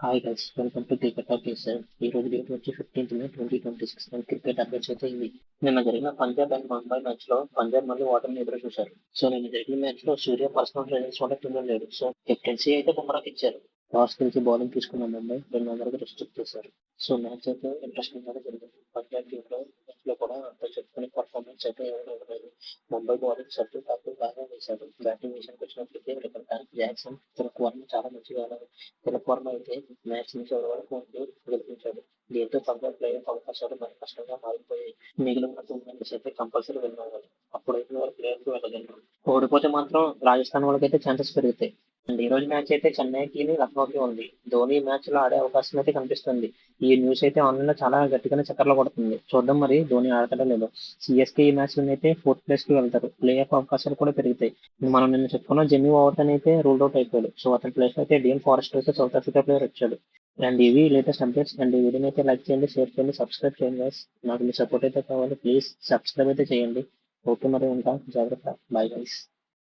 Hi guys, welcome to cricket talk sir. ఈ రోజు date వచ్చి 15th May 2026 and cricket updates అయితే ఇవి. నిన్న జరిగిన పంజాబ్ అండ్ ముంబై మ్యాచ్ లో పంజాబ్ మళ్ళీ ఓటమిని ఎదురు చూశారు. సో నిన్న జరిగిన మ్యాచ్ లో సూర్య పర్సనల్ రైడర్స్ వల్ల టీంలో లేడు. సో కెప్టెన్సీ అయితే బుమ్రాకి ఇచ్చారు. టాస్ గెలిచి బౌలింగ్ తీసుకున్న ముంబై 2 ఓవర్లకు రెస్ట్రిక్ట్ చేశారు. సో మ్యాచ్ అయితే ఇంట్రెస్టింగ్ గానే జరిగింది. పంజాబ్ టీమ్ లో మ్యాచ్ లో కూడా అంత చెప్పుకునే పర్ఫార్మెన్స్ అయితే ఎవరు ఇవ్వలేదు. ముంబై బౌలింగ్ సర్దు కాపు బాగా వేశారు. బ్యాటింగ్ విషయానికి వచ్చినట్లయితే ఇక్కడ జాక్సన్ తిలక్ వర్మ చాలా మంచిగా ఆడారు. తిలక్ వర్మ అయితే మ్యాచ్ ని చివరి వరకు ఉండి గెలిపించాడు. దీంతో పంజాబ్ ప్లే ఆఫ్ అవకాశాలు మరి కష్టంగా మారిపోయాయి. మిగిలిన 2 మ్యాచెస్ అయితే కంపల్సరీ విన్ అవ్వాలి. అప్పుడైతే వారు ప్లే ఆఫ్ వెళ్ళగలరు. ఓడిపోతే మాత్రం రాజస్థాన్ వాళ్ళకైతే ఛాన్సెస్ పెరుగుతాయి. అండ్ ఈ రోజు మ్యాచ్ అయితే చెన్నైకి లక్నోకి ఉంది. ధోని మ్యాచ్ లో ఆడే అవకాశం అయితే కనిపిస్తుంది. ఈ న్యూస్ అయితే ఆన్లైన్ లో చాలా గట్టిగానే చక్కర్లు కొడుతుంది. చూద్దాం మరి ధోని ఆడతాడో లేదో. సిఎస్కే ఈ మ్యాచ్ లో అయితే 4th ప్లేస్ కి వెళ్తారు. ప్లే ఆఫ్ అవకాశాలు కూడా పెరుగుతాయి. మనం నిన్న చెప్పుకున్న జెమ్మీ ఓవర్టన్ అయితే రూల్ అవుట్ అయిపోయాడు. సో అతని ప్లేస్ లో అయితే డిఎన్ ఫారెస్ట్ అయితే సౌత్ ఆఫ్రికా ప్లేయర్ వచ్చాడు. అండ్ ఇవి లేటెస్ట్ అప్డేట్స్. అండ్ ఈ వీడియోని అయితే లైక్ చేయండి, షేర్ చేయండి, సబ్స్క్రైబ్ చేయండి guys. నాకు మీ సపోర్ట్ అయితే కావాలి. ప్లీజ్ సబ్స్క్రైబ్ అయితే చేయండి. ఓకే మరి ఉంటా, జాగ్రత్త, బాయ్ గైస్.